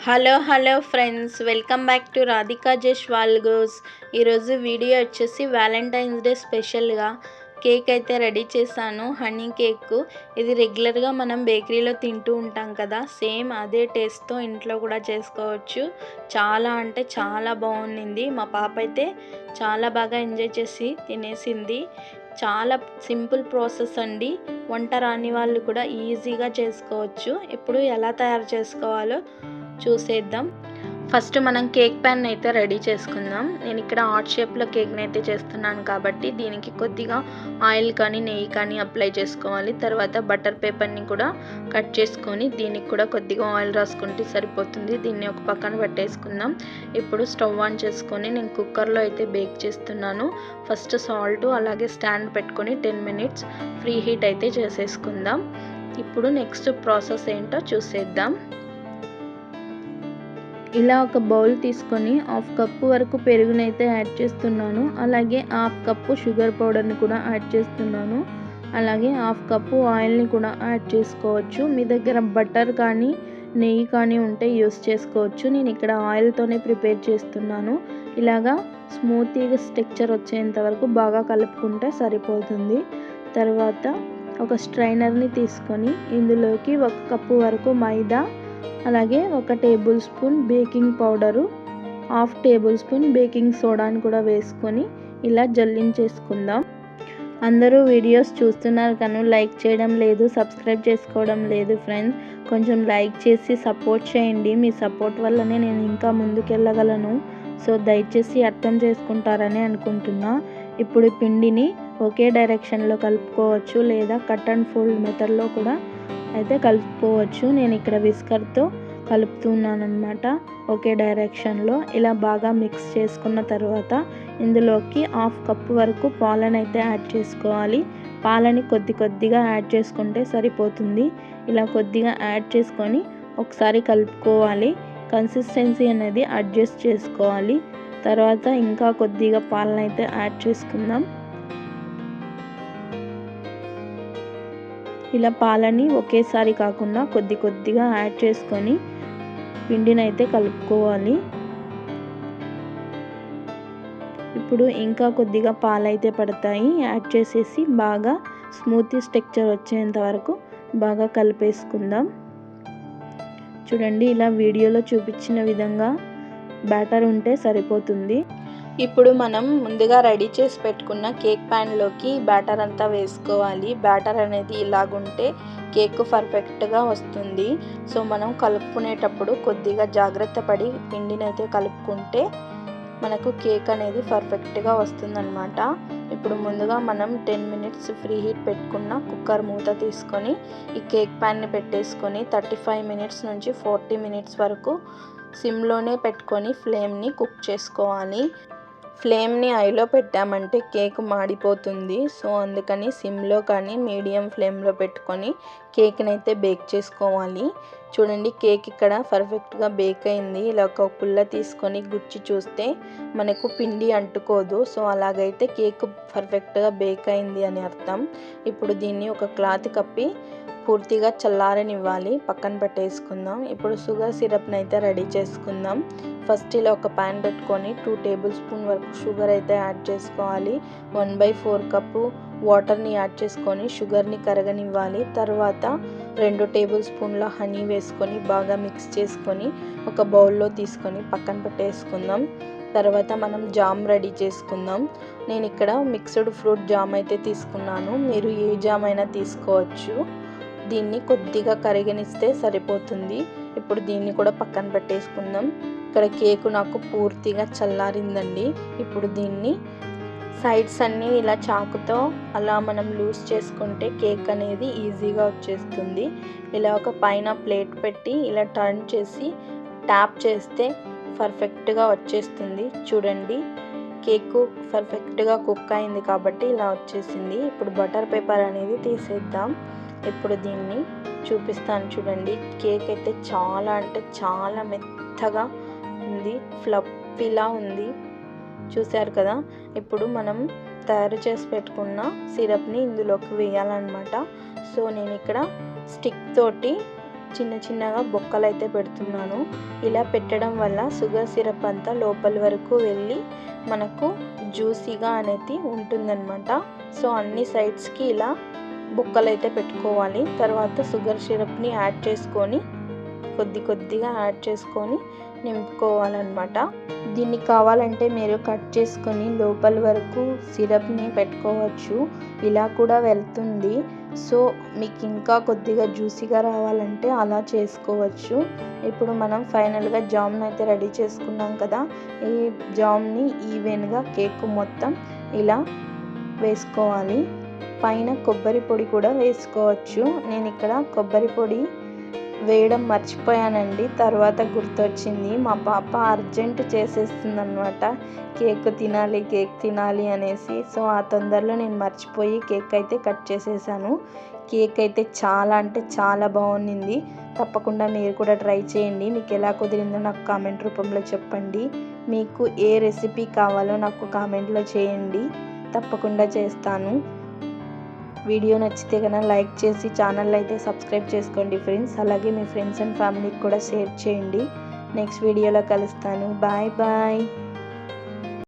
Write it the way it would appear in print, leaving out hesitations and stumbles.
Hello friends, welcome back to Radhika Jaiswal goes. ఈరోజు video వచ్చేసి Valentine's day స్పెషల్గా కేక్ అయితే రెడీ చేశాను. Honey cake. ఇది రెగ్యులర్గా మనం బేకరీలో తింటూ ఉంటాం కదా, సేమ్ అదే టేస్ట్తో ఇంట్లో కూడా చేసుకోవచ్చు. చాలా అంటే చాలా బాగుండింది. మా పాప అయితే చాలా బాగా ఎంజాయ్ చేసి తినేసింది. చాలా సింపుల్ ప్రాసెస్ అండి. వంట రాని వాళ్ళు కూడా ఈజీగా చేసుకోవచ్చు. ఇప్పుడు ఎలా తయారు చేసుకోవాలో చూసేద్దాం. ఫస్ట్ మనం కేక్ ప్యాన్ అయితే రెడీ చేసుకుందాం. నేను ఇక్కడ హార్ట్ షేప్లో కేక్ని అయితే చేస్తున్నాను కాబట్టి దీనికి కొద్దిగా ఆయిల్ కానీ నెయ్యి కానీ అప్లై చేసుకోవాలి. తర్వాత బటర్ పేపర్ని కూడా కట్ చేసుకొని దీనికి కూడా కొద్దిగా ఆయిల్ రాసుకుంటే సరిపోతుంది. దీన్ని ఒక పక్కన పెట్టేసుకుందాం. ఇప్పుడు స్టవ్ ఆన్ చేసుకొని నేను కుక్కర్లో అయితే బేక్ చేస్తున్నాను. ఫస్ట్ సాల్ట్ అలాగే స్టాండ్ పెట్టుకొని 10 minutes ఫ్రీ హీట్ అయితే చేసేసుకుందాం. ఇప్పుడు నెక్స్ట్ ప్రాసెస్ ఏంటో చూసేద్దాం. ఇలా ఒక బౌల్ తీసుకొని 1/2 కప్పు వరకు పెరుగునైతే యాడ్ చేస్తున్నాను. అలాగే 1/2 కప్పు షుగర్ పౌడర్ని కూడా యాడ్ చేస్తున్నాను. అలాగే 1/2 కప్పు ఆయిల్ని కూడా యాడ్ చేసుకోవచ్చు. మీ దగ్గర బటర్ కానీ నెయ్యి కానీ ఉంటే యూస్ చేసుకోవచ్చు. నేను ఇక్కడ ఆయిల్తోనే ప్రిపేర్ చేస్తున్నాను. ఇలాగా స్మూతీగా టెక్స్చర్ వచ్చేంత వరకు బాగా కలుపుకుంటే సరిపోతుంది. తర్వాత ఒక స్ట్రైనర్ని తీసుకొని ఇందులోకి 1 కప్పు వరకు మైదా, అలాగే 1 tablespoon baking powder, 1/2 tablespoon baking సోడాని కూడా వేసుకొని ఇలా జల్లించేసుకుందాం. అందరూ వీడియోస్ చూస్తున్నారు కానీ లైక్ చేయడం లేదు, సబ్స్క్రైబ్ చేసుకోవడం లేదు ఫ్రెండ్స్. కొంచెం లైక్ చేసి సపోర్ట్ చేయండి. మీ సపోర్ట్ వల్లనే నేను ఇంకా ముందుకెళ్ళగలను. సో దయచేసి అర్థం చేసుకుంటారని అనుకుంటున్నా. ఇప్పుడు పిండిని ఒకే డైరెక్షన్లో కలుపుకోవచ్చు, లేదా కట్ అండ్ ఫోల్డ్ మెథడ్లో కూడా అయితే కలుపుకోవచ్చు. నేను ఇక్కడ విస్కర్తో కలుపుతున్నాను అన్నమాట, ఒకే డైరెక్షన్లో. ఇలా బాగా మిక్స్ చేసుకున్న తర్వాత ఇందులోకి 1/2 కప్పు వరకు పాలను అయితే యాడ్ చేసుకోవాలి. పాలని కొద్దిగా యాడ్ చేసుకుంటే సరిపోతుంది. ఇలా కొద్దిగా యాడ్ చేసుకొని ఒకసారి కలుపుకోవాలి. కన్సిస్టెన్సీ అనేది అడ్జస్ట్ చేసుకోవాలి. తర్వాత ఇంకా కొద్దిగా పాలను అయితే యాడ్ చేసుకుందాం. ఇలా పాలని ఒకేసారి కాకుండా కొద్దిగా యాడ్ చేసుకొని పిండిని అయితే కలుపుకోవాలి. ఇప్పుడు ఇంకా కొద్దిగా పాలైతే పడతాయి. యాడ్ చేసేసి బాగా స్మూత్ టెక్స్చర్ వచ్చేంత వరకు బాగా కలిపేసుకుందాం. చూడండి, ఇలా వీడియోలో చూపించిన విధంగా బ్యాటర్ ఉంటే సరిపోతుంది. ఇప్పుడు మనం ముందుగా రెడీ చేసి పెట్టుకున్న కేక్ ప్యాన్లోకి బ్యాటర్ అంతా వేసుకోవాలి. బ్యాటర్ అనేది ఇలాగుంటే కేక్ పర్ఫెక్ట్గా వస్తుంది. సో మనం కలుపుకునేటప్పుడు కొద్దిగా జాగ్రత్త పడి పిండిని అయితే కలుపుకుంటే మనకు కేక్ అనేది పర్ఫెక్ట్గా వస్తుందన్నమాట. ఇప్పుడు ముందుగా మనం 10 minutes ఫ్రీ హీట్ పెట్టుకున్న కుక్కర్ మూత తీసుకొని ఈ కేక్ ప్యాన్ని పెట్టేసుకొని 35 minutes నుంచి 40 minutes వరకు సిమ్లోనే పెట్టుకొని ఫ్లేమ్ని కుక్ చేసుకోవాలి. ఫ్లేమ్ని హైలో పెట్టామంటే కేక్ మాడిపోతుంది. సో అందుకని సిమ్లో కానీ మీడియం ఫ్లేమ్లో పెట్టుకొని కేక్ని అయితే బేక్ చేసుకోవాలి. చూడండి, కేక్ ఇక్కడ పర్ఫెక్ట్గా బేక్ అయింది. ఇలా ఒక పుల్ల తీసుకొని గుచ్చి చూస్తే మనకు పిండి అంటుకోదు. సో అలాగైతే కేక్ పర్ఫెక్ట్గా బేక్ అయింది అని అర్థం. ఇప్పుడు దీన్ని ఒక క్లాత్ కప్పి పూర్తిగా చల్లారనివ్వాలి. పక్కన పెట్టేసుకుందాం. ఇప్పుడు షుగర్ సిరప్ని అయితే రెడీ చేసుకుందాం. ఫస్ట్ ఇలా ఒక ప్యాన్ పెట్టుకొని 2 టేబుల్ స్పూన్ వరకు షుగర్ అయితే యాడ్ చేసుకోవాలి. 1/4 కప్పు వాటర్ని యాడ్ చేసుకొని షుగర్ని కరగనివ్వాలి. తర్వాత 2 టేబుల్ స్పూన్ల హనీ వేసుకొని బాగా మిక్స్ చేసుకొని ఒక బౌల్లో తీసుకొని పక్కన పెట్టేసుకుందాం. తర్వాత మనం జామ్ రెడీ చేసుకుందాం. నేను ఇక్కడ మిక్స్డ్ ఫ్రూట్ జామ్ అయితే తీసుకున్నాను. మీరు ఏ జామ్ అయినా తీసుకోవచ్చు. దీన్ని కొద్దిగా కరిగనిస్తే సరిపోతుంది. ఇప్పుడు దీన్ని కూడా పక్కన పెట్టేసుకుందాం. ఇక్కడ కేకు నాకు పూర్తిగా చల్లారిందండి. ఇప్పుడు దీన్ని సైడ్స్ అన్నీ ఇలా చాకుతో అలా మనం లూజ్ చేసుకుంటే కేక్ అనేది ఈజీగా వచ్చేస్తుంది. ఇలా ఒక పైన ప్లేట్ పెట్టి ఇలా టర్న్ చేసి ట్యాప్ చేస్తే పర్ఫెక్ట్గా వచ్చేస్తుంది. చూడండి, కేకు పర్ఫెక్ట్గా కుక్ అయింది కాబట్టి ఇలా వచ్చేసింది. ఇప్పుడు బటర్ పేపర్ అనేది తీసేద్దాం. ఇప్పుడు దీన్ని చూపిస్తాను చూడండి. కేక్ అయితే చాలా అంటే చాలా మెత్తగా ఉంది, ఫ్లఫీలా ఉంది. చూశారు కదా. ఇప్పుడు మనం తయారు చేసి పెట్టుకున్న సిరప్ని ఇందులోకి వేయాలన్నమాట. సో నేను ఇక్కడ స్టిక్ తోటి చిన్న చిన్నగా బొక్కలు అయితే పెడుతున్నాను. ఇలా పెట్టడం వల్ల షుగర్ సిరప్ అంతా లోపల వరకు వెళ్ళి మనకు జ్యూసీగా అనేది ఉంటుందన్నమాట. సో అన్ని సైడ్స్కి ఇలా బొక్కలు అయితే పెట్టుకోవాలి. తర్వాత షుగర్ సిరప్ని యాడ్ చేసుకొని కొద్దిగా యాడ్ చేసుకొని నింపుకోవాలన్నమాట. దీన్ని కావాలంటే మీరు కట్ చేసుకొని లోపల వరకు సిరప్ని పెట్టుకోవచ్చు. ఇలా కూడా వెళ్తుంది. సో మీకు ఇంకా కొద్దిగా జ్యూసీగా రావాలంటే అలా చేసుకోవచ్చు. ఇప్పుడు మనం ఫైనల్గా జామ్ని అయితే రెడీ చేసుకున్నాం కదా. ఈ జామ్ని ఈవెన్గా కేక్ మొత్తం ఇలా వేసుకోవాలి. పైన కొబ్బరి పొడి కూడా వేసుకోవచ్చు. నేను ఇక్కడ కొబ్బరి పొడి వేయడం మర్చిపోయానండి. తర్వాత గుర్తొచ్చింది. మా పాప అర్జెంట్ చేసేస్తుందన్నమాట. కేక్ తినాలి అనేసి. సో ఆ తొందరలో నేను మర్చిపోయి కేక్ అయితే కట్ చేసేసాను. కేక్ అయితే చాలా అంటే చాలా బాగుంది. తప్పకుండా మీరు కూడా ట్రై చేయండి. మీకు ఎలా కుదిరిందో నాకు కామెంట్ రూపంలో చెప్పండి. మీకు ఏ రెసిపీ కావాలో నాకు కామెంట్లో చేయండి. తప్పకుండా చేస్తాను. వీడియో నచ్చితే కనుక లైక్ చేసి ఛానల్ అయితే సబ్స్క్రైబ్ చేసుకోండి ఫ్రెండ్స్. అలాగే మీ ఫ్రెండ్స్ అండ్ ఫ్యామిలీకి కూడా షేర్ చేయండి. నెక్స్ట్ వీడియోలో కలుస్తాను. Bye bye.